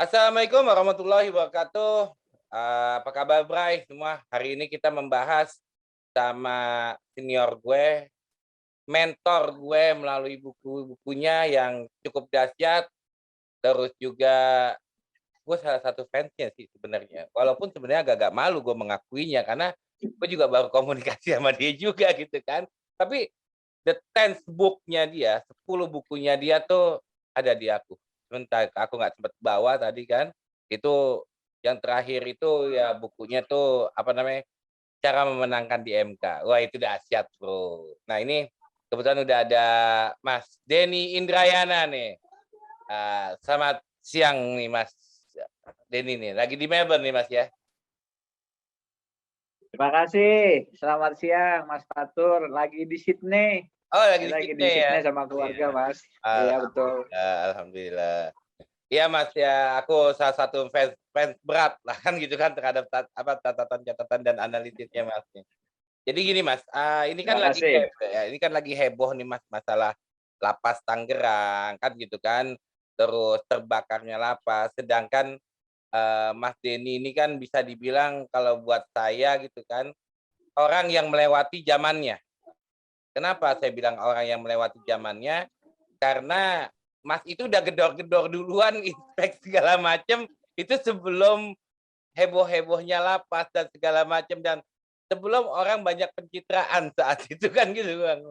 Assalamualaikum warahmatullahi wabarakatuh. Apa kabar Bray semua? Hari ini kita membahas sama senior gue, mentor gue melalui buku-bukunya yang cukup dahsyat, terus juga gue salah satu fansnya sih sebenarnya. Walaupun sebenarnya agak-agak malu gue mengakuinya karena gue juga baru komunikasi sama dia juga gitu kan. Tapi the 10th book-nya dia, 10 bukunya dia tuh ada di aku. Sebentar, aku nggak sempet bawa tadi kan. Itu yang terakhir itu ya bukunya tuh apa namanya, Cara Memenangkan di MK. Wah itu dahsyat Bro. Nah ini kebetulan udah ada Mas Denny Indrayana nih. Selamat siang nih Mas Denny nih. Lagi di Melbourne nih Mas ya. Terima kasih. Selamat siang, Mas Fatur. Lagi di Sydney. Oh lagi di Lagi di Sydney ya. Sydney sama keluarga, Iya. Mas. Iya, betul. Alhamdulillah. Iya Mas ya, aku salah satu fans fans berat lah kan gitu kan terhadap catatan-catatan dan analisisnya Mas. Jadi gini Mas, ini kan Terima lagi kasih. ini kan lagi heboh nih Mas masalah lapas Tangerang kan gitu kan, terus terbakarnya lapas. Sedangkan, Mas Denny ini kan bisa dibilang kalau buat saya gitu kan, orang yang melewati zamannya. Kenapa saya bilang orang yang melewati zamannya? Karena Mas itu udah gedor-gedor duluan, inspek segala macem, itu sebelum heboh-hebohnya lapas dan segala macam dan sebelum orang banyak pencitraan saat itu kan gitu Bang.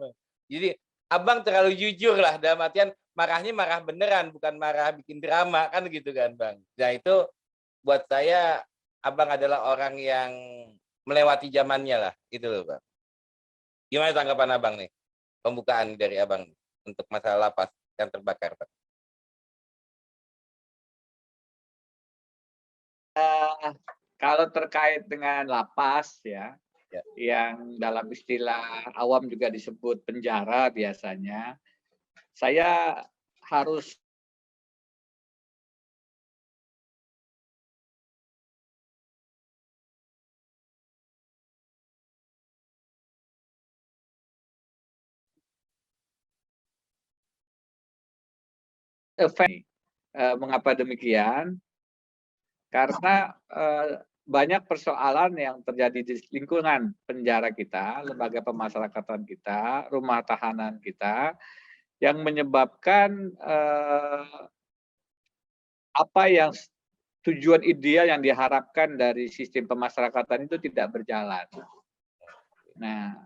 Jadi Abang terlalu jujur lah dalam artian marahnya marah beneran bukan marah bikin drama kan gitu kan Bang. Nah itu buat saya Abang adalah orang yang melewati zamannya lah, gitu loh Bang. Gimana tanggapan Abang nih? Pembukaan dari Abang untuk masalah lapas yang terbakar, Bang. Kalau terkait dengan lapas ya, Ya. yang dalam istilah awam juga disebut penjara biasanya, saya harus mengapa demikian? Karena banyak persoalan yang terjadi di lingkungan penjara kita, lembaga pemasyarakatan kita, rumah tahanan kita, yang menyebabkan apa yang tujuan ideal yang diharapkan dari sistem pemasyarakatan itu tidak berjalan. Nah,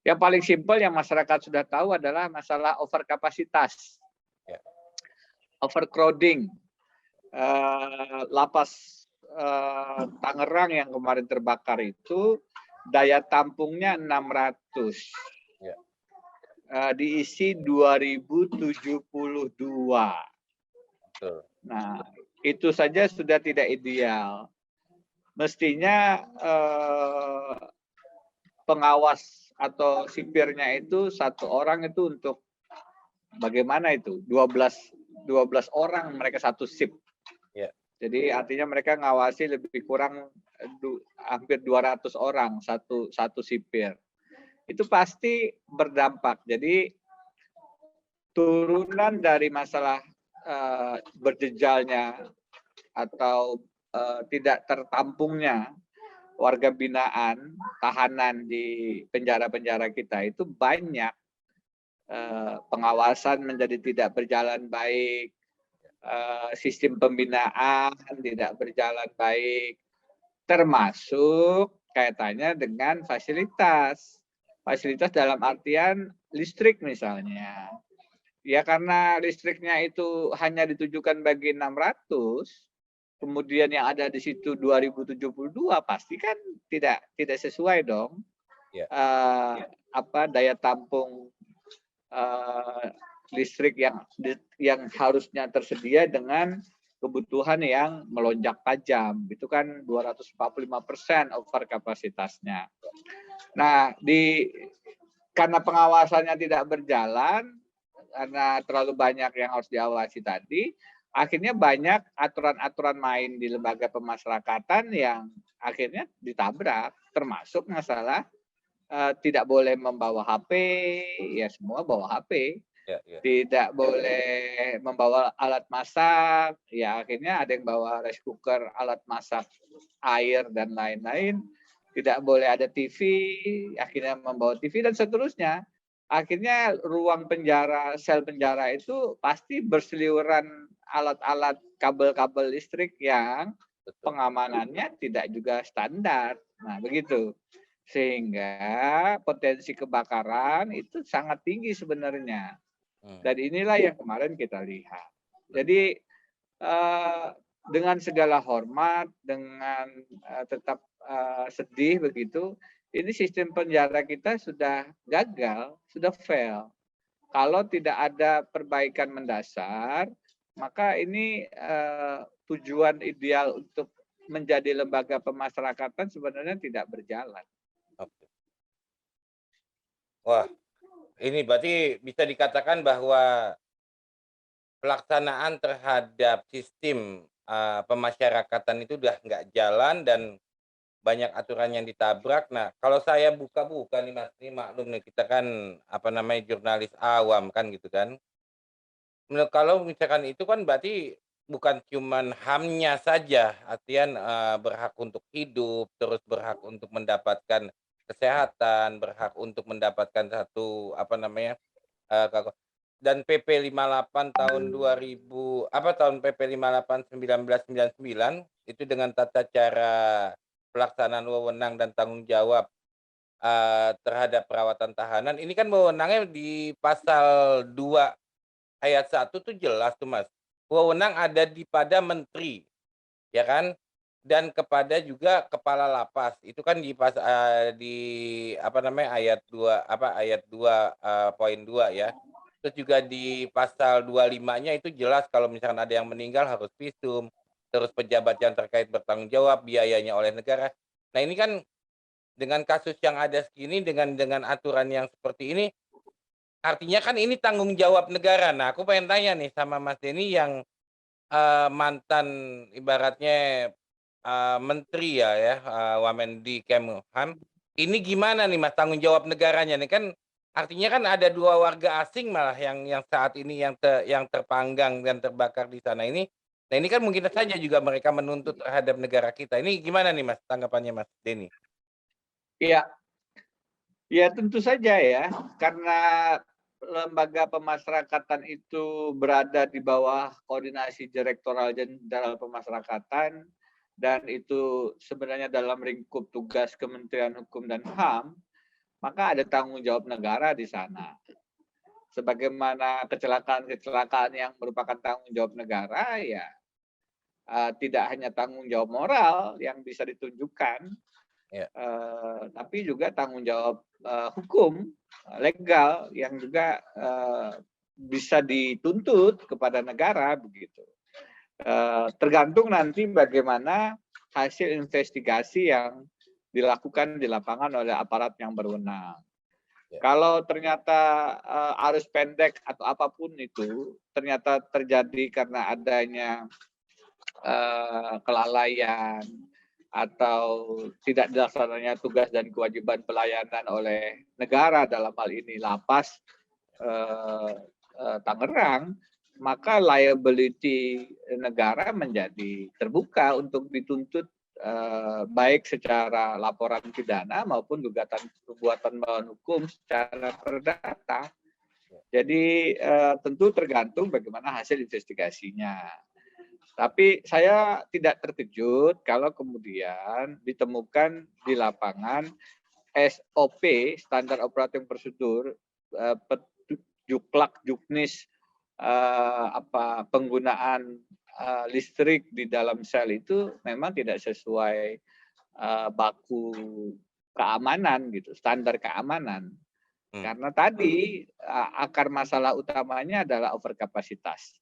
yang paling simpel yang masyarakat sudah tahu adalah masalah overkapasitas, Ya. overcrowding. Lapas Tangerang yang kemarin terbakar itu daya tampungnya 600. Ya. Diisi 2072. Betul. Nah, itu saja sudah tidak ideal. Mestinya pengawas atau sipirnya itu satu orang itu untuk bagaimana itu 12 orang mereka satu sip. Ya. Jadi artinya mereka ngawasi lebih kurang hampir 200 orang satu sipir. Itu pasti berdampak. Jadi turunan dari masalah berjejalnya atau tidak tertampungnya warga binaan, tahanan di penjara-penjara kita itu banyak. Pengawasan menjadi tidak berjalan baik, sistem pembinaan tidak berjalan baik, termasuk kaitannya dengan fasilitas. Fasilitas dalam artian listrik misalnya. Ya karena listriknya itu hanya ditujukan bagi 600, kemudian yang ada di situ 2072 pasti kan tidak sesuai dong. Ya. Daya tampung listrik yang harusnya tersedia dengan kebutuhan yang melonjak tajam. Itu kan 245% over kapasitasnya. Nah, karena pengawasannya tidak berjalan, karena terlalu banyak yang harus diawasi tadi, akhirnya banyak aturan-aturan main di lembaga pemasyarakatan yang akhirnya ditabrak, termasuk masalah tidak boleh membawa HP, ya semua bawa HP. Ya. tidak boleh membawa alat masak, ya akhirnya ada yang bawa rice cooker, alat masak air dan lain-lain, tidak boleh ada TV, akhirnya membawa TV dan seterusnya. Akhirnya ruang penjara, sel penjara itu pasti berseliweran alat-alat kabel-kabel listrik yang Betul. pengamanannya tidak juga standar. Nah, begitu. Sehingga potensi kebakaran itu sangat tinggi sebenarnya. Hmm. Dan inilah yang kemarin kita lihat. Jadi dengan segala hormat, dengan tetap sedih begitu, ini sistem penjara kita sudah gagal, sudah fail. Kalau tidak ada perbaikan mendasar, maka ini tujuan ideal untuk menjadi lembaga pemasyarakatan sebenarnya tidak berjalan. Oke. Wah, ini berarti bisa dikatakan bahwa pelaksanaan terhadap sistem, pemasyarakatan itu udah nggak jalan dan banyak aturan yang ditabrak. Nah, kalau saya buka-buka nih Mas, ini maklum nih kita kan, apa namanya, jurnalis awam kan gitu kan. Kalau misalkan itu kan berarti bukan cuman HAM-nya saja, artian, berhak untuk hidup, terus berhak untuk mendapatkan kesehatan, berhak untuk mendapatkan satu, apa namanya, kako dan PP 58 tahun 2000 apa, tahun PP 58 1999 itu dengan tata cara pelaksanaan wewenang dan tanggung jawab, terhadap perawatan tahanan, ini kan wewenangnya di pasal 2 ayat 1 tuh jelas tuh, Mas. Wewenang ada pada menteri, ya kan? Dan kepada juga kepala lapas. Itu kan di apa namanya, ayat 2 apa, ayat 2 poin 2 ya. Terus juga di pasal 25-nya itu jelas kalau misalkan ada yang meninggal harus visum, terus pejabat yang terkait bertanggung jawab, biayanya oleh negara. Nah, ini kan dengan kasus yang ada segini, dengan aturan yang seperti ini, artinya kan ini tanggung jawab negara. Nah, aku pengen tanya nih sama Mas Denny yang, mantan ibaratnya, menteri ya, Wamendi Kemhan, ini gimana nih Mas tanggung jawab negaranya nih? Kan artinya kan ada 2 warga asing malah yang saat ini yang terpanggang dan terbakar di sana ini. Nah, ini kan mungkin saja juga mereka menuntut terhadap negara kita. Ini gimana nih Mas tanggapannya Mas Denny? Iya, ya tentu saja ya, karena lembaga pemasyarakatan itu berada di bawah koordinasi Direktorat Jenderal Pemasyarakatan dan itu sebenarnya dalam lingkup tugas Kementerian Hukum dan HAM, maka ada tanggung jawab negara di sana. Sebagaimana kecelakaan-kecelakaan yang merupakan tanggung jawab negara, ya tidak hanya tanggung jawab moral yang bisa ditunjukkan, Ya. tapi juga tanggung jawab hukum legal yang juga bisa dituntut kepada negara begitu. Tergantung nanti bagaimana hasil investigasi yang dilakukan di lapangan oleh aparat yang berwenang. Ya. Kalau ternyata arus pendek atau apapun itu ternyata terjadi karena adanya kelalaian atau tidak dilaksanakannya tugas dan kewajiban pelayanan oleh negara dalam hal ini lapas Tangerang, maka liability negara menjadi terbuka untuk dituntut baik secara laporan pidana maupun gugatan perbuatan melawan hukum secara perdata. Jadi tentu tergantung bagaimana hasil investigasinya. Tapi saya tidak terkejut kalau kemudian ditemukan di lapangan SOP, standar operating prosedur, juklak juknis penggunaan listrik di dalam sel itu memang tidak sesuai baku keamanan gitu, standar keamanan. Karena tadi akar masalah utamanya adalah overkapasitas.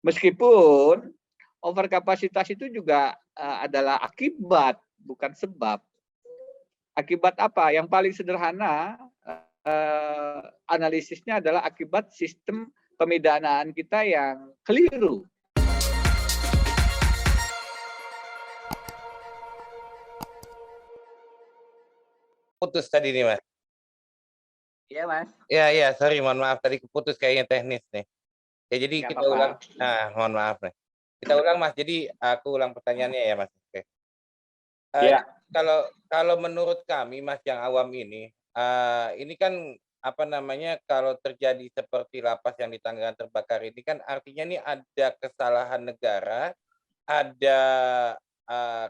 Meskipun overkapasitas itu juga adalah akibat, bukan sebab. Akibat apa? Yang paling sederhana analisisnya adalah akibat sistem pemidanaan kita yang keliru. Putus tadi nih Mas. Iya, Mas. Iya, sorry, mohon maaf tadi keputus kayaknya teknis nih. Ya jadi Nggak kita apa-apa. ulang mohon maaf nih. Kita ulang, Mas, jadi aku ulang pertanyaannya ya, Mas, oke. Ya, Kalau kalau menurut kami, Mas, yang awam ini kan, apa namanya, kalau terjadi seperti lapas yang di Tangerang terbakar ini kan artinya nih ada kesalahan negara, ada,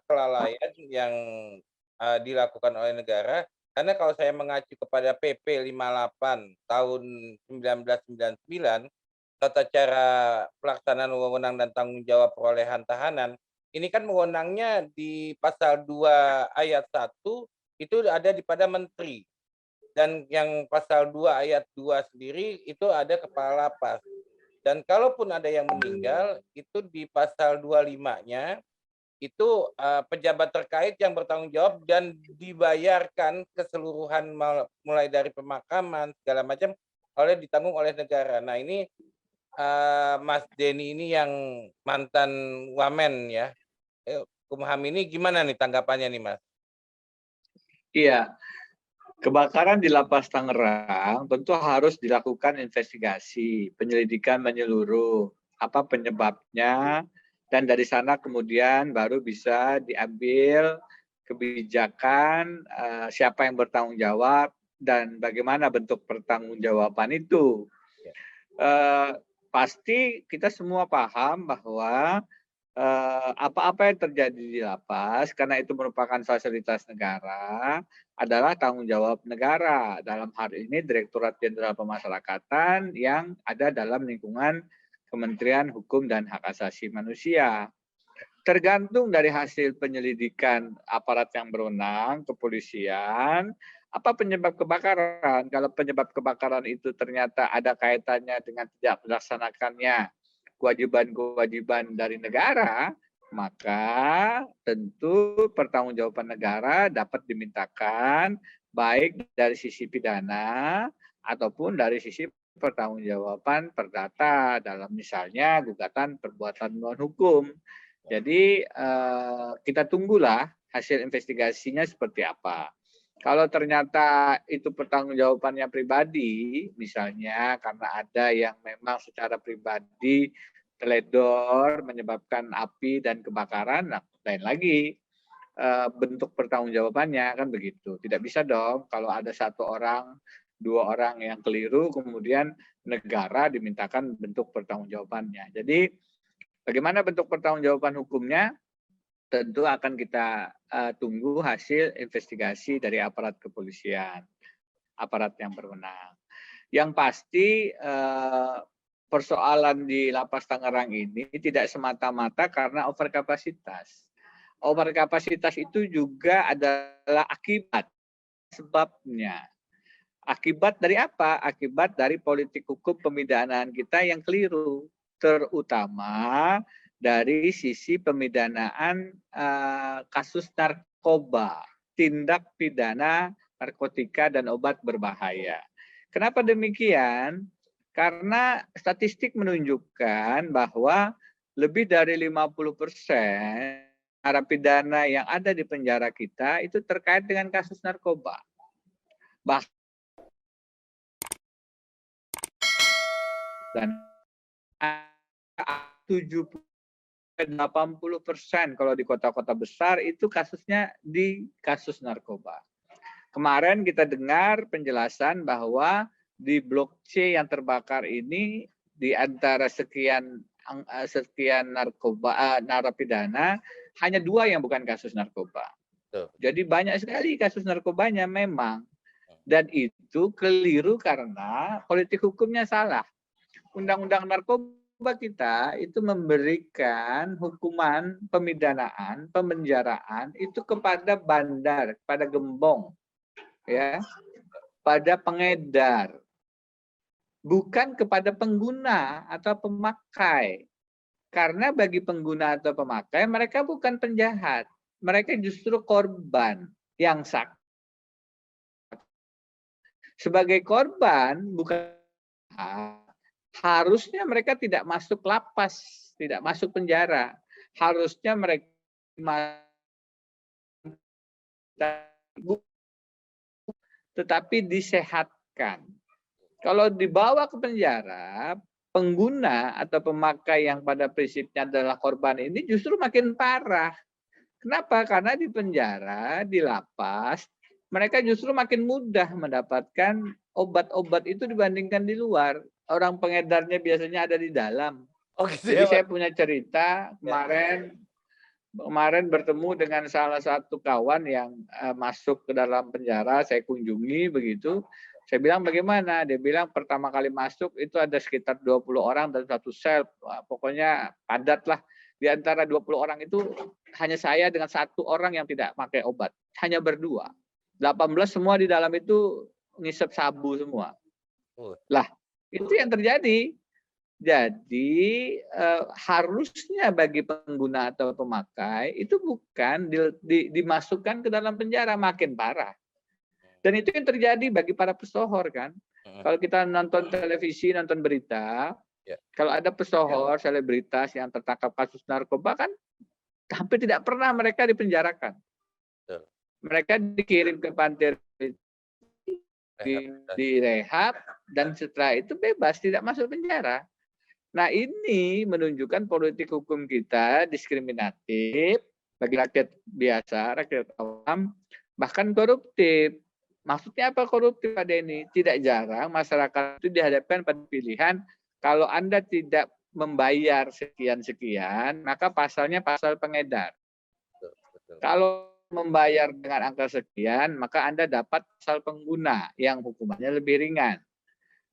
kelalaian yang, dilakukan oleh negara. Karena kalau saya mengacu kepada PP 58 tahun 1999, tata cara pelaksanaan wewenang dan tanggung jawab perolehan tahanan, ini kan wewenangnya di pasal 2 ayat 1 itu ada di pada menteri, dan yang pasal 2 ayat 2 sendiri itu ada kepala lapas. Dan kalaupun ada yang meninggal, itu di pasal 25-nya itu, pejabat terkait yang bertanggung jawab dan dibayarkan keseluruhan mulai dari pemakaman segala macam ditanggung oleh negara. Nah ini, Mas Denny ini yang mantan wamen ya, Kumham ini gimana nih tanggapannya nih, Mas? iya. Kebakaran di Lapas Tangerang tentu harus dilakukan investigasi, penyelidikan menyeluruh, apa penyebabnya, dan dari sana kemudian baru bisa diambil kebijakan siapa yang bertanggung jawab dan bagaimana bentuk pertanggungjawaban itu. Ya, Eh, Pasti kita semua paham bahwa apa-apa yang terjadi di lapas karena itu merupakan fasilitas negara adalah tanggung jawab negara. Dalam hal ini Direktorat Jenderal Pemasyarakatan yang ada dalam lingkungan Kementerian Hukum dan Hak Asasi Manusia. Tergantung dari hasil penyelidikan aparat yang berwenang, kepolisian, apa penyebab kebakaran. Kalau penyebab kebakaran itu ternyata ada kaitannya dengan tidak dilaksanakannya kewajiban-kewajiban dari negara, maka tentu pertanggungjawaban negara dapat dimintakan baik dari sisi pidana ataupun dari sisi pertanggungjawaban perdata dalam misalnya gugatan perbuatan melawan hukum. Jadi kita tunggulah hasil investigasinya seperti apa. Kalau ternyata itu pertanggungjawabannya pribadi, misalnya karena ada yang memang secara pribadi teledor menyebabkan api dan kebakaran, nah lain lagi bentuk pertanggungjawabannya kan begitu. Tidak bisa dong kalau ada satu orang, dua orang yang keliru, kemudian negara dimintakan bentuk pertanggungjawabannya. Jadi bagaimana bentuk pertanggungjawaban hukumnya? Tentu akan kita tunggu hasil investigasi dari aparat kepolisian, aparat yang berwenang. Yang pasti persoalan di Lapas Tangerang ini tidak semata-mata karena overkapasitas. Overkapasitas itu juga adalah akibat sebabnya. Akibat dari apa? Akibat dari politik hukum pemidanaan kita yang keliru, terutama dari sisi pemidanaan kasus narkoba, tindak pidana narkotika dan obat berbahaya. Kenapa demikian? Karena statistik menunjukkan bahwa lebih dari 50% narapidana yang ada di penjara kita itu terkait dengan kasus narkoba. Bahkan dan 70-80% kalau di kota-kota besar itu kasusnya di kasus narkoba. Kemarin kita dengar penjelasan bahwa di Blok C yang terbakar ini di antara sekian narapidana hanya 2 yang bukan kasus narkoba. betul. Jadi banyak sekali kasus narkobanya memang, dan itu keliru karena politik hukumnya salah. Undang-undang narkoba kita itu memberikan hukuman pemidanaan, pemenjaraan itu kepada bandar, kepada gembong, ya, pada pengedar, bukan kepada pengguna atau pemakai. Karena bagi pengguna atau pemakai mereka bukan penjahat, mereka justru korban yang sakit. Sebagai korban bukan harusnya mereka tidak masuk lapas, tidak masuk penjara. Harusnya mereka tetapi disehatkan menyelamatkan. Kalau dibawa ke penjara, pengguna atau pemakai yang pada prinsipnya adalah korban ini justru makin parah. Kenapa? Karena di penjara, di lapas, mereka justru makin mudah mendapatkan obat-obat itu dibandingkan di luar. Orang pengedarnya biasanya ada di dalam. Oh gitu Jadi ya, saya Mas? punya cerita kemarin bertemu dengan salah satu kawan yang masuk ke dalam penjara, saya kunjungi begitu. Saya bilang bagaimana? Dia bilang pertama kali masuk itu ada sekitar 20 orang dan satu sel. Wah, pokoknya padat lah. Di antara 20 orang itu hanya saya dengan satu orang yang tidak pakai obat. Hanya berdua. 18 semua di dalam itu ngisep sabu semua. Uh, Lah, itu yang terjadi. Jadi harusnya bagi pengguna atau pemakai itu bukan dimasukkan ke dalam penjara, makin parah. Dan itu yang terjadi bagi para pesohor kan. mhm, Kalau kita nonton televisi, nonton berita, ya, kalau ada pesohor, selebritas yang tertangkap kasus narkoba kan hampir tidak pernah mereka dipenjarakan. betul. Mereka dikirim ke panti Rehabilitasi. direhab dan setelah itu bebas, tidak masuk penjara. Nah, ini menunjukkan politik hukum kita diskriminatif bagi rakyat biasa, rakyat awam, bahkan koruptif. Maksudnya apa koruptif, Pak Denny? Tidak jarang masyarakat itu dihadapkan pada pilihan, kalau Anda tidak membayar sekian-sekian, maka pasalnya pasal pengedar. Betul, betul. Kalau membayar dengan angka sekian, maka Anda dapat pasal pengguna yang hukumannya lebih ringan.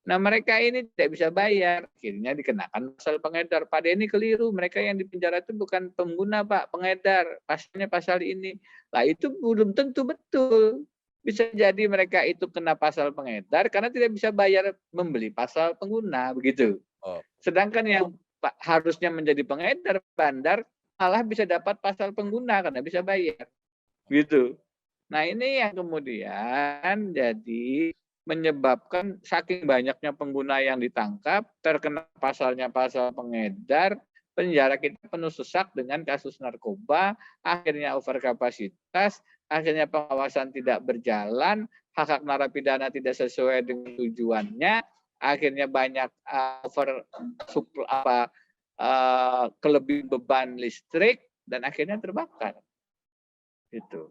Nah, mereka ini tidak bisa bayar, akhirnya dikenakan pasal pengedar. Pak Denny keliru, mereka yang dipenjara itu bukan pengguna, Pak, pengedar. Pasalnya pasal ini. Lah itu belum tentu betul. Bisa jadi mereka itu kena pasal pengedar karena tidak bisa bayar membeli pasal pengguna, begitu. Oh, Sedangkan yang harusnya menjadi pengedar bandar malah bisa dapat pasal pengguna karena bisa bayar. Gitu. Nah, ini yang kemudian jadi menyebabkan saking banyaknya pengguna yang ditangkap, terkena pasalnya pasal pengedar, penjara kita penuh sesak dengan kasus narkoba, akhirnya over kapasitas, akhirnya pengawasan tidak berjalan, hak-hak narapidana tidak sesuai dengan tujuannya, akhirnya banyak over kelebihan beban listrik dan akhirnya terbakar. Gitu.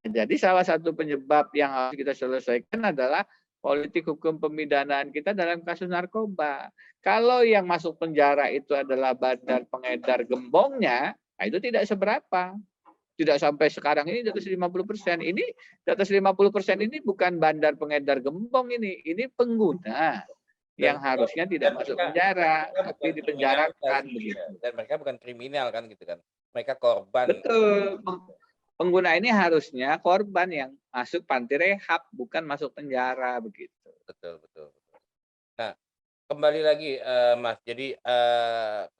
Jadi salah satu penyebab yang harus kita selesaikan adalah politik hukum pemidanaan kita dalam kasus narkoba. Kalau yang masuk penjara itu adalah badan pengedar gembongnya, nah itu tidak seberapa. Tidak sampai sekarang ini di atas 50%. Ini di atas 50% ini bukan bandar pengedar gembong ini pengguna yang harusnya tidak masuk penjara, mereka tapi bukan kriminal dipenjarakan begitu. dan mereka bukan kriminal kan gitu kan. Mereka korban. Betul. Pengguna ini harusnya korban yang masuk panti rehab, bukan masuk penjara begitu. Betul, betul, betul. Nah, kembali lagi, Mas, jadi,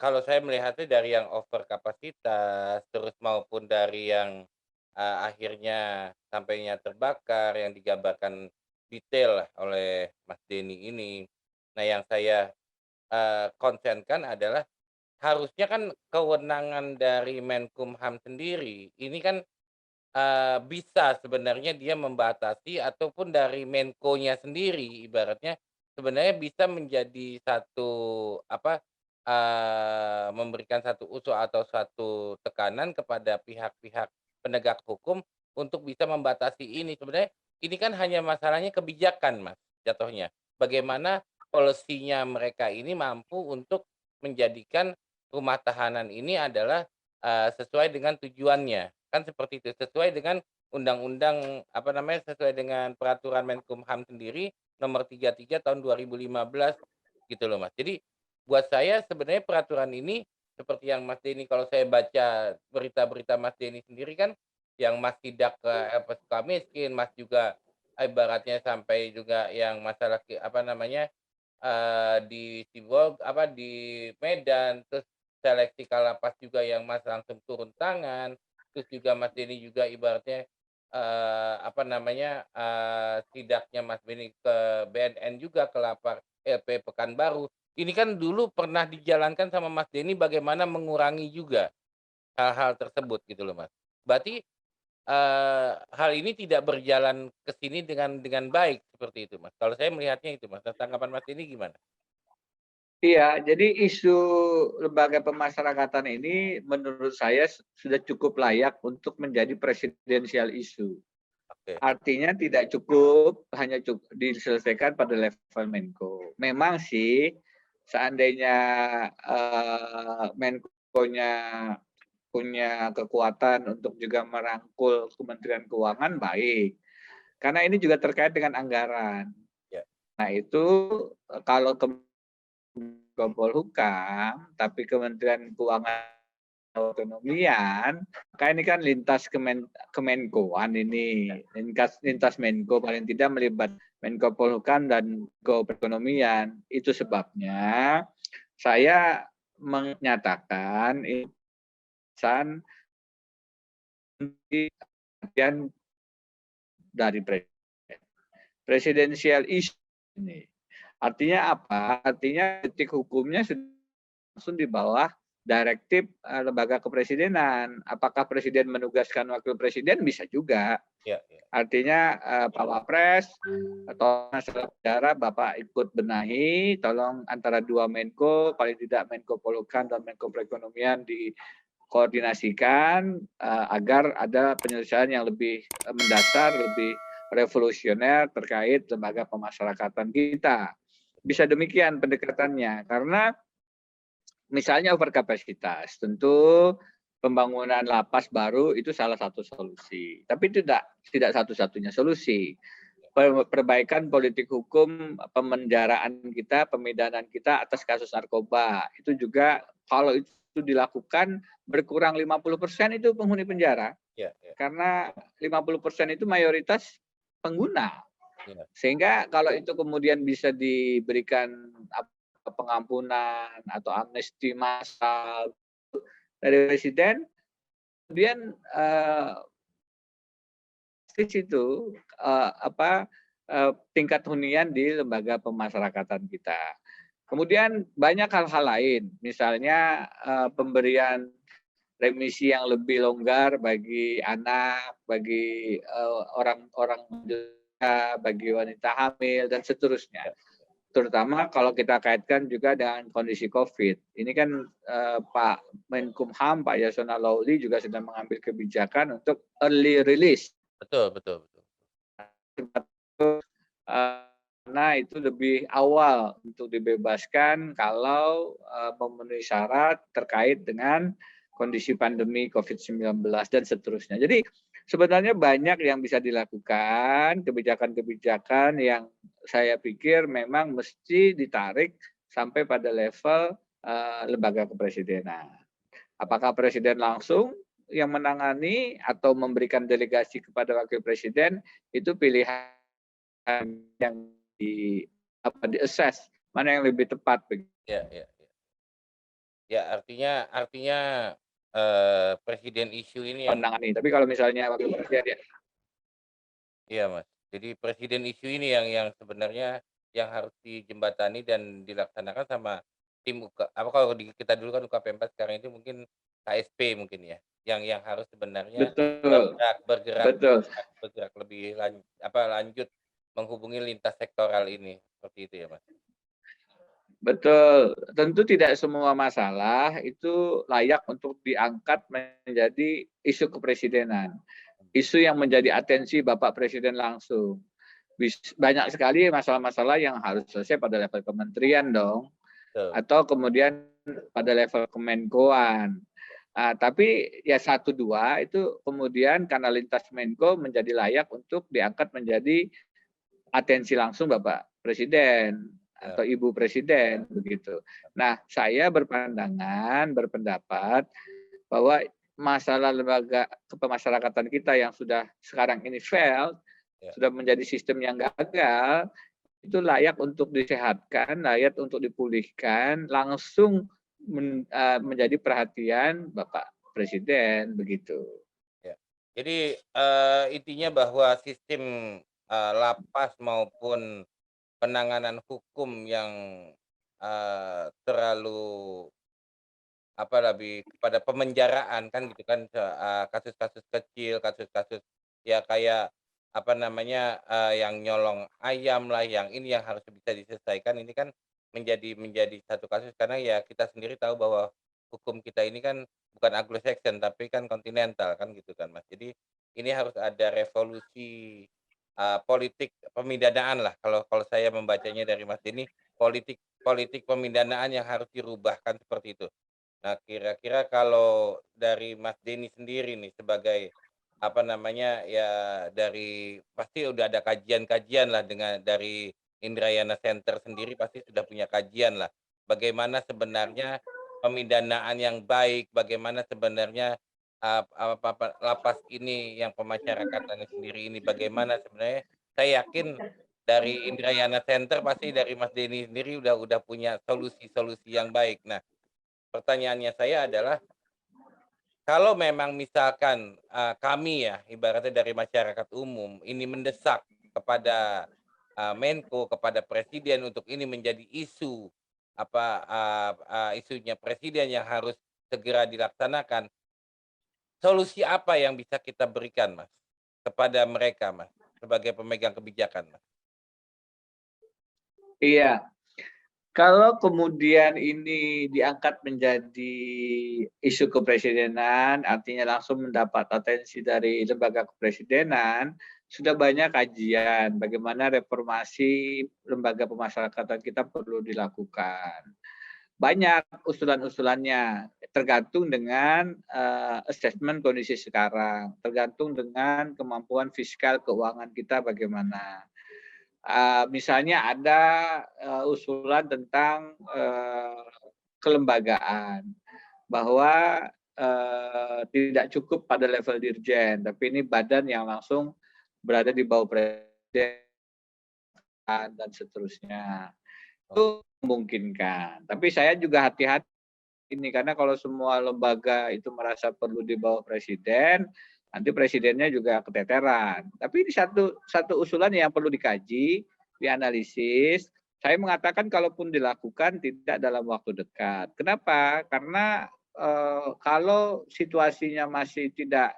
kalau saya melihatnya dari yang over kapasitas, terus maupun dari yang, akhirnya sampainya terbakar, yang digambarkan detail lah oleh Mas Denny ini. Nah, yang saya, konsenkan adalah harusnya kan kewenangan dari Menkumham sendiri, ini kan bisa sebenarnya dia membatasi ataupun dari Menko-nya sendiri ibaratnya sebenarnya bisa menjadi satu apa, memberikan satu usul atau satu tekanan kepada pihak-pihak penegak hukum untuk bisa membatasi ini. Sebenarnya ini kan hanya masalahnya kebijakan, Mas, jatuhnya. Bagaimana polisinya mereka ini mampu untuk menjadikan rumah tahanan ini adalah, sesuai dengan tujuannya. Kan seperti itu, sesuai dengan undang-undang, apa namanya, sesuai dengan peraturan Menkumham sendiri nomor 33 tahun 2015 gitu loh, Mas. Jadi buat saya sebenarnya peraturan ini seperti yang Mas Denny kalau saya baca berita-berita Mas Denny sendiri kan yang Mas tidak ke LP Sukamiskin, Mas juga ibaratnya sampai juga yang masalah apa namanya, di di Medan, terus seleksi Kalapas juga yang Mas langsung turun tangan. Terus juga Mas Denny juga ibaratnya, apa namanya, sidaknya Mas Denny ke BNN juga ke LP Pekanbaru. Ini kan dulu pernah dijalankan sama Mas Denny bagaimana mengurangi juga hal-hal tersebut gitu loh, Mas. Berarti hal ini tidak berjalan ke sini dengan baik seperti itu, Mas. Kalau saya melihatnya itu, Mas. Nah, tanggapan Mas ini gimana? Iya, jadi isu lembaga pemasyarakatan ini menurut saya sudah cukup layak untuk menjadi presidensial issue. Oke. Artinya tidak cukup hanya diselesaikan pada level Menko. Memang sih seandainya Menko-nya punya kekuatan untuk juga merangkul Kementerian Keuangan, baik. Karena ini juga terkait dengan anggaran. Ya. Nah itu kalau Menko Polhukam, tapi Kementerian Keuangan Perekonomian, maka ini kan lintas Kemenkoan ini, lintas Menko, paling tidak melibatkan Menko Polhukam dan Menko Perekonomian. Itu sebabnya saya menyatakan ini pesan perhatian dari presiden. Presidensial issue ini. Artinya apa? Artinya titik hukumnya sudah langsung di bawah direktif lembaga kepresidenan. Apakah presiden menugaskan wakil presiden? Bisa juga. Ya, ya. Artinya Pak Wapres atau masalah negara Bapak ikut benahi, tolong antara dua Menko, paling tidak Menko Polhukam dan Menko Perekonomian dikoordinasikan agar ada penyelesaian yang lebih mendasar, lebih revolusioner terkait lembaga pemasyarakatan kita. Bisa demikian pendekatannya, karena misalnya overkapasitas, tentu pembangunan lapas baru itu salah satu solusi. Tapi tidak satu-satunya solusi. Perbaikan politik hukum, pemenjaraan kita, pemidanan kita atas kasus narkoba. Itu juga kalau itu dilakukan berkurang 50% itu penghuni penjara. Ya, ya. Karena 50% itu mayoritas pengguna. Ya. Sehingga kalau itu kemudian bisa diberikan pengampunan atau amnesti massal dari presiden, kemudian situ tingkat hunian di lembaga pemasyarakatan kita. Kemudian banyak hal-hal lain, misalnya pemberian remisi yang lebih longgar bagi anak, bagi orang-orang muda, bagi wanita hamil dan seterusnya. Terutama kalau kita kaitkan juga dengan kondisi COVID. Ini kan Pak Menkumham, Pak Yasona Lawli juga sedang mengambil kebijakan untuk early release. Betul, betul, betul. Nah itu lebih awal untuk dibebaskan kalau memenuhi syarat terkait dengan kondisi pandemi COVID-19 dan seterusnya. Jadi sebenarnya banyak yang bisa dilakukan, kebijakan-kebijakan yang saya pikir memang mesti ditarik sampai pada level lembaga kepresidenan. Apakah presiden langsung yang menangani atau memberikan delegasi kepada wakil presiden, itu pilihan yang di-assess mana yang lebih tepat. Ya, ya, ya. Ya, artinya presiden isu ini yang Menangani. Tapi kalau misalnya wakil presiden ya. iya, Mas. Jadi presiden isu ini yang sebenarnya yang harus dijembatani dan dilaksanakan sama tim apa kalau kita dulu kan UKP 4, sekarang itu mungkin KSP mungkin ya, yang harus sebenarnya Betul, betul. bergerak lebih lanjut menghubungi lintas sektoral ini, seperti itu ya, Mas? Betul, tentu tidak semua masalah itu layak untuk diangkat menjadi isu kepresidenan. Isu yang menjadi atensi Bapak Presiden langsung. Banyak sekali masalah-masalah yang harus selesai pada level kementerian dong. Betul. Atau kemudian pada level Kemenkoan. Tapi ya 1-2 itu kemudian karena lintas Menko menjadi layak untuk diangkat menjadi atensi langsung Bapak Presiden Ya. atau Ibu Presiden begitu. Nah, saya berpendapat bahwa masalah lembaga kepemasyarakatan kita yang sudah sekarang ini failed, Ya. sudah menjadi sistem yang gagal, itu layak untuk disehatkan, layak untuk dipulihkan, langsung menjadi perhatian Bapak Presiden begitu. Ya. Jadi intinya bahwa sistem lapas maupun penanganan hukum yang terlalu lebih kepada pemenjaraan kan gitu kan, kasus-kasus kecil, kasus-kasus ya kayak yang nyolong ayam lah, yang ini yang harus bisa diselesaikan ini kan menjadi satu kasus karena ya kita sendiri tahu bahwa hukum kita ini kan bukan Anglo-Saxon tapi kan kontinental kan gitu kan, Mas. Jadi ini harus ada revolusi, politik pemidanaan lah kalau kalau saya membacanya dari Mas ini, politik politik pemidanaan yang harus dirubahkan seperti itu. Nah, kira-kira kalau dari Mas Denny sendiri nih sebagai, ya dari pasti udah ada kajian-kajian lah dengan dari Indrayana Center sendiri pasti sudah punya kajian lah. Bagaimana sebenarnya pemidanaan yang baik, bagaimana sebenarnya, lapas ini yang pemasyarakatannya sendiri ini bagaimana sebenarnya saya yakin dari Indrayana Center pasti dari Mas Denny sendiri udah punya solusi-solusi yang baik. Nah, pertanyaannya saya adalah, kalau memang misalkan, kami ya, ibaratnya dari masyarakat umum, ini mendesak kepada, Menko, kepada Presiden untuk ini menjadi isu, isunya Presiden yang harus segera dilaksanakan, solusi apa yang bisa kita berikan, Mas, kepada mereka, Mas, sebagai pemegang kebijakan, Mas? Iya, kalau kemudian ini diangkat menjadi isu kepresidenan, artinya langsung mendapat atensi dari lembaga kepresidenan, sudah banyak kajian bagaimana reformasi lembaga pemasyarakatan kita perlu dilakukan. Banyak usulan-usulannya, tergantung dengan assessment kondisi sekarang, tergantung dengan kemampuan fiskal keuangan kita bagaimana. Misalnya ada usulan tentang kelembagaan, bahwa tidak cukup pada level dirjen, tapi ini badan yang langsung berada di bawah presiden dan seterusnya. Itu memungkinkan. Tapi saya juga hati-hati ini, karena kalau semua lembaga itu merasa perlu di bawah presiden, nanti presidennya juga keteteran. Tapi ini satu satu usulan yang perlu dikaji, dianalisis. Saya mengatakan kalaupun dilakukan tidak dalam waktu dekat. Kenapa? Karena kalau situasinya masih tidak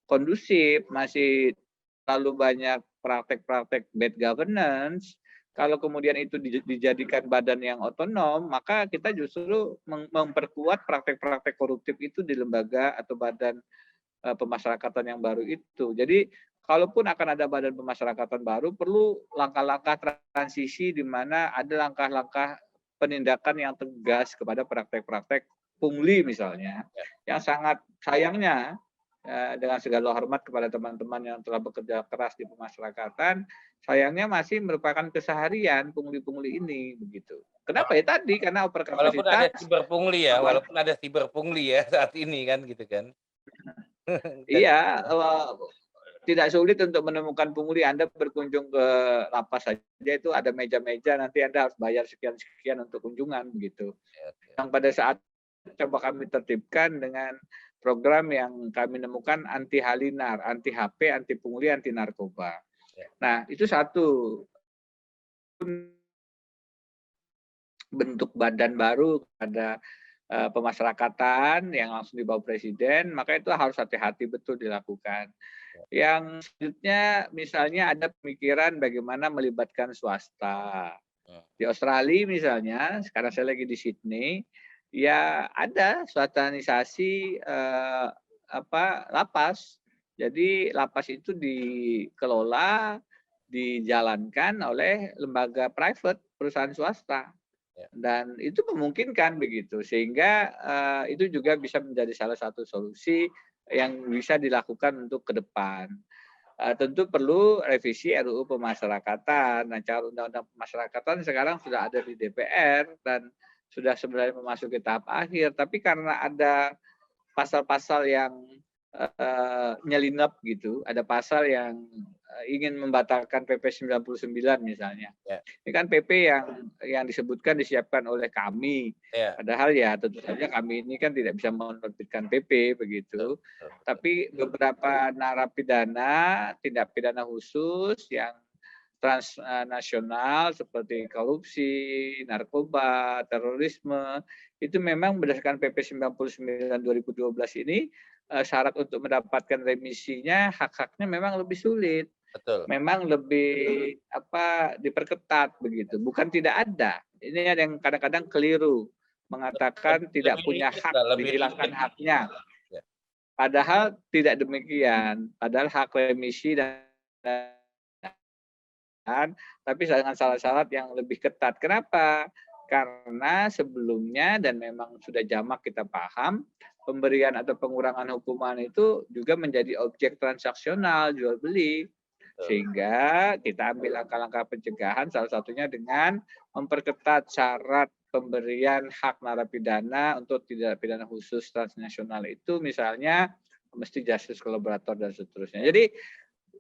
kondusif, masih terlalu banyak praktek-praktek bad governance, kalau kemudian itu dijadikan badan yang otonom, maka kita justru memperkuat praktek-praktek koruptif itu di lembaga atau badan pemasyarakatan yang baru itu. Jadi kalaupun akan ada badan pemasyarakatan baru, perlu langkah-langkah transisi di mana ada langkah-langkah penindakan yang tegas kepada praktek-praktek pungli misalnya, Ya. yang sangat sayangnya dengan segala hormat kepada teman-teman yang telah bekerja keras di pemasyarakatan, sayangnya masih merupakan keseharian pungli-pungli ini begitu. Kenapa ya tadi karena Walaupun ada overkapasitas, siberpungli ya, walaupun ada siberpungli ya saat ini kan gitu kan. Dan iya, tidak sulit untuk menemukan pungli. Anda berkunjung ke lapas saja itu ada meja-meja, nanti Anda harus bayar sekian-sekian untuk kunjungan begitu. oke. Yang pada saat coba kami tertibkan dengan program yang kami nemukan anti halinar, anti HP, anti pungli, anti narkoba. Ya. Nah, itu satu bentuk badan baru pada pemasyarakatan yang langsung di bawah presiden, maka itu harus hati-hati betul dilakukan. Yang selanjutnya misalnya ada pemikiran bagaimana melibatkan swasta. Hmm. Di Australia misalnya, sekarang saya lagi di Sydney, ya ada swatanisasi lapas. Jadi lapas itu dikelola, dijalankan oleh lembaga private, perusahaan swasta. Ya. Dan itu memungkinkan begitu, sehingga itu juga bisa menjadi salah satu solusi yang bisa dilakukan untuk ke depan. Tentu perlu revisi RUU Pemasyarakatan. Nah, cara undang-undang pemasyarakatan sekarang sudah ada di DPR dan sudah sebenarnya memasuki tahap akhir. Tapi karena ada pasal-pasal yang nyelinap gitu, ada pasal yang ingin membatalkan PP 99 misalnya. Ya. Ini kan PP yang disebutkan disiapkan oleh kami. Ya. Padahal ya tentu saja kami ini kan tidak bisa menerbitkan PP begitu. Tapi beberapa narapidana, tindak pidana khusus yang transnasional seperti korupsi, narkoba, terorisme, itu memang berdasarkan PP 99 2012 ini syarat untuk mendapatkan remisinya, hak-haknya memang lebih sulit, Betul. memang lebih diperketat begitu. Bukan tidak ada. Ini ada yang kadang-kadang keliru mengatakan tidak Lebih punya rigid, hak, Mbak, lebih dihilangkan rigid. haknya. Ya. Padahal tidak demikian. Padahal hak remisi dan tapi dengan syarat-syarat yang lebih ketat. Kenapa? Karena sebelumnya dan memang sudah jamak kita paham, pemberian atau pengurangan hukuman itu juga menjadi objek transaksional jual beli. Sehingga kita ambil langkah-langkah pencegahan salah satunya dengan memperketat syarat pemberian hak narapidana untuk tindak pidana khusus transnasional itu misalnya mesti justice collaborator dan seterusnya. Jadi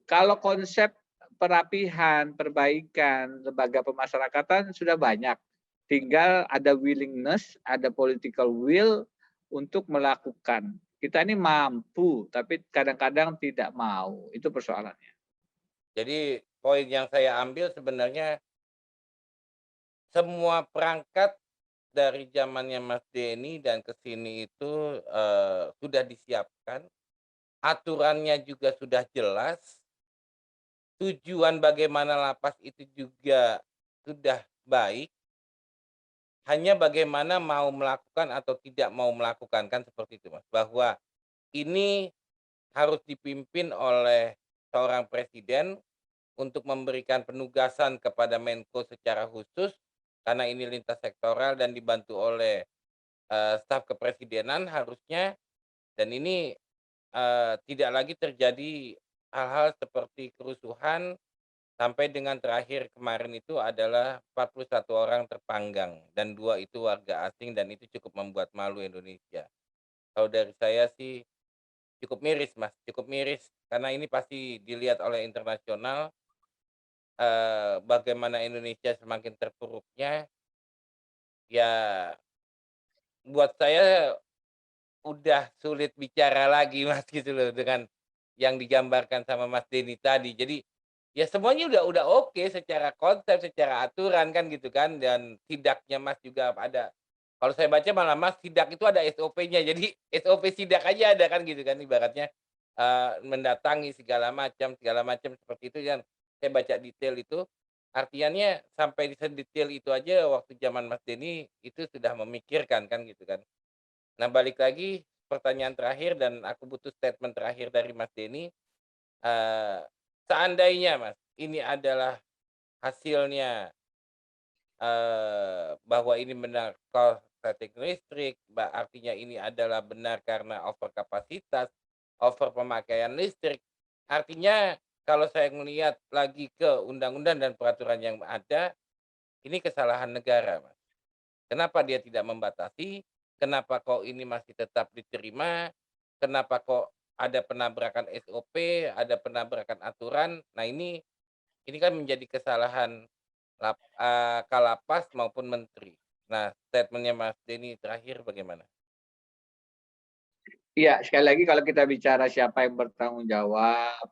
kalau konsep perapihan, perbaikan, lembaga pemasyarakatan sudah banyak. Tinggal ada willingness, ada political will untuk melakukan. Kita ini mampu, tapi kadang-kadang tidak mau. Itu persoalannya. Jadi poin yang saya ambil sebenarnya semua perangkat dari zamannya Mas Denny dan ke sini itu, sudah disiapkan, aturannya juga sudah jelas, tujuan bagaimana lapas itu juga sudah baik, hanya bagaimana mau melakukan atau tidak mau melakukan, kan seperti itu, Mas. Bahwa ini harus dipimpin oleh seorang presiden untuk memberikan penugasan kepada Menko secara khusus, karena ini lintas sektoral dan dibantu oleh, staf kepresidenan harusnya, dan ini, tidak lagi terjadi hal-hal seperti kerusuhan, sampai dengan terakhir kemarin itu adalah 41 orang terpanggang dan 2 itu warga asing dan itu cukup membuat malu Indonesia. Kalau dari saya sih cukup miris, Mas, cukup miris karena ini pasti dilihat oleh internasional, bagaimana Indonesia semakin terpuruknya, ya buat saya udah sulit bicara lagi, Mas, gitu loh, dengan yang digambarkan sama Mas Denny tadi. Jadi, ya semuanya udah oke secara konsep, secara aturan kan gitu kan, dan sidaknya Mas juga ada. Kalau saya baca malah Mas, sidak itu ada SOP-nya, jadi SOP sidak aja ada kan gitu kan ibaratnya, mendatangi segala macam seperti itu yang saya baca detail itu, artiannya sampai sedetail itu aja waktu zaman Mas Denny itu sudah memikirkan kan gitu kan. Nah, balik lagi pertanyaan terakhir dan aku butuh statement terakhir dari Mas Denny, eee, seandainya Mas, ini adalah hasilnya, bahwa ini benar korsleting listrik, artinya ini adalah benar karena over kapasitas, over pemakaian listrik, artinya kalau saya melihat lagi ke undang-undang dan peraturan yang ada, ini kesalahan negara, Mas. Kenapa dia tidak membatasi? Kenapa kok ini masih tetap diterima? Kenapa kok ada penabrakan SOP, ada penabrakan aturan? Nah, ini kan menjadi kesalahan Kalapas maupun menteri. Nah, statement-nya Mas Denny terakhir bagaimana? Iya, sekali lagi kalau kita bicara siapa yang bertanggung jawab,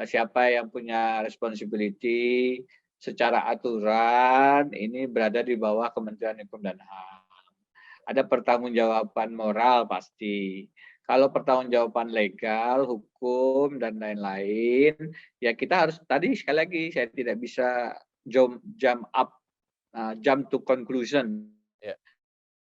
siapa yang punya responsibility, secara aturan ini berada di bawah Kementerian Hukum dan HAM. Ada pertanggungjawaban moral pasti. Kalau pertanggungjawaban legal, hukum dan lain-lain, ya kita harus tadi sekali lagi saya tidak bisa jump to conclusion. Ya.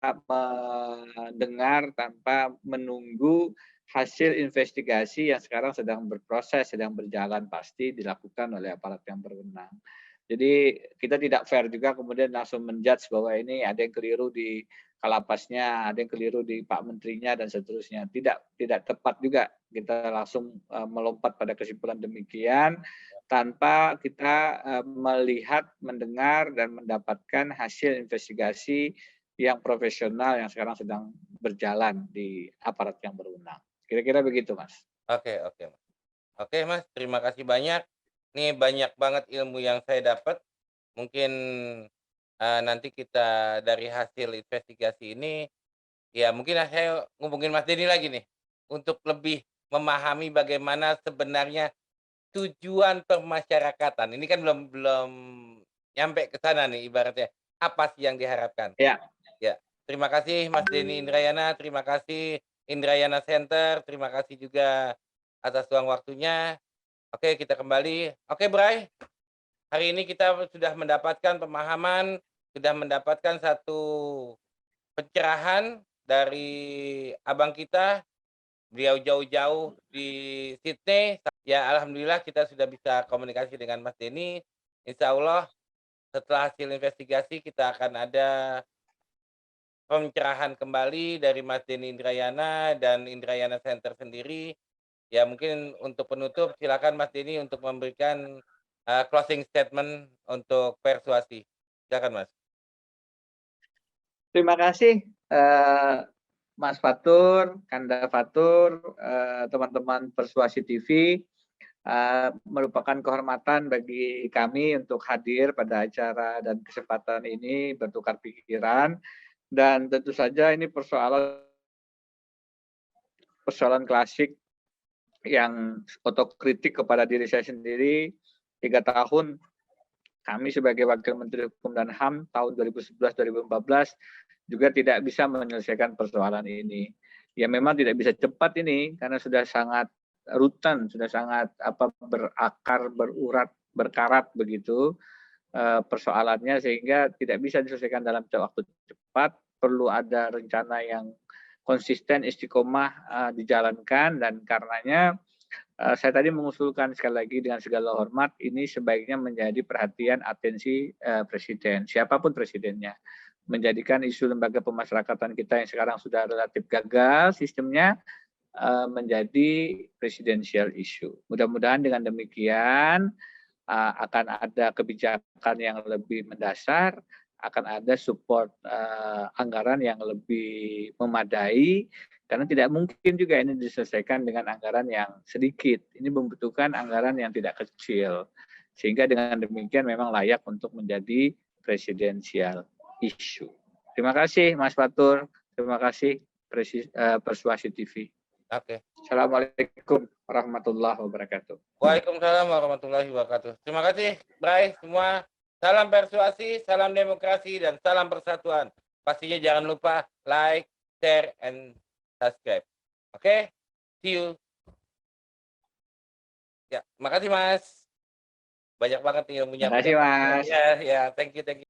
Mendengar tanpa menunggu hasil investigasi yang sekarang sedang berproses, sedang berjalan pasti dilakukan oleh aparat yang berwenang. Jadi kita tidak fair juga kemudian langsung menjudge bahwa ini ada yang keliru di kalapasnya, ada yang keliru di Pak Menterinya dan seterusnya. Tidak tepat juga kita langsung melompat pada kesimpulan demikian tanpa kita melihat, mendengar dan mendapatkan hasil investigasi yang profesional yang sekarang sedang berjalan di aparat yang berwenang. Kira-kira begitu, Mas. Oke, oke, Mas. Oke, Mas, terima kasih banyak. Nih banyak banget ilmu yang saya dapat. Mungkin, nanti kita dari hasil investigasi ini, ya mungkin saya ngubungin Mas Denny lagi nih, untuk lebih memahami bagaimana sebenarnya tujuan permasyarakatan. Ini kan belum belum nyampe ke sana nih ibaratnya. Apa sih yang diharapkan? Ya, Ya, terima kasih Mas Denny Indrayana, terima kasih Indrayana Center, terima kasih juga atas luang waktunya. Oke, kita kembali. Oke, Bray, hari ini kita sudah mendapatkan pemahaman, sudah mendapatkan satu pencerahan dari abang kita, beliau jauh-jauh di Sydney. Ya, alhamdulillah kita sudah bisa komunikasi dengan Mas Denny. Insya Allah setelah hasil investigasi kita akan ada pencerahan kembali dari Mas Denny Indrayana dan Indrayana Center sendiri. Ya mungkin untuk penutup silakan Mas Denny untuk memberikan, closing statement untuk persuasi. Silakan Mas. terima kasih Mas Fatur, Kanda Fatur, teman-teman Persuasi TV. Merupakan kehormatan bagi kami untuk hadir pada acara dan kesempatan ini bertukar pikiran, dan tentu saja ini persoalan klasik yang otokritik kepada diri saya sendiri. 3 tahun kami sebagai Wakil Menteri Hukum dan HAM tahun 2011-2014 juga tidak bisa menyelesaikan persoalan ini. Ya memang tidak bisa cepat ini karena sudah sangat rutan, sudah sangat berakar, berurat, berkarat begitu persoalannya, sehingga tidak bisa diselesaikan dalam waktu cepat. Perlu ada rencana yang konsisten, istiqomah dijalankan, dan karenanya saya tadi mengusulkan sekali lagi dengan segala hormat, ini sebaiknya menjadi perhatian atensi presiden, siapapun presidennya. Menjadikan isu lembaga pemasyarakatan kita yang sekarang sudah relatif gagal sistemnya menjadi presidential issue. Mudah-mudahan dengan demikian akan ada kebijakan yang lebih mendasar, akan ada support anggaran yang lebih memadai, karena tidak mungkin juga ini diselesaikan dengan anggaran yang sedikit. Ini membutuhkan anggaran yang tidak kecil. Sehingga dengan demikian memang layak untuk menjadi presidential issue. Terima kasih Mas Fatur, terima kasih Persuasi TV. Oke. Assalamualaikum warahmatullahi wabarakatuh. Waalaikumsalam warahmatullahi wabarakatuh. Terima kasih, Bray, semua. Salam persuasi, salam demokrasi, dan salam persatuan. Pastinya jangan lupa like, share, and subscribe. Oke? See you. Ya, makasih Mas. Banyak banget nih ilmunya. Terima kasih Mas. Ya, ya, thank you, thank you.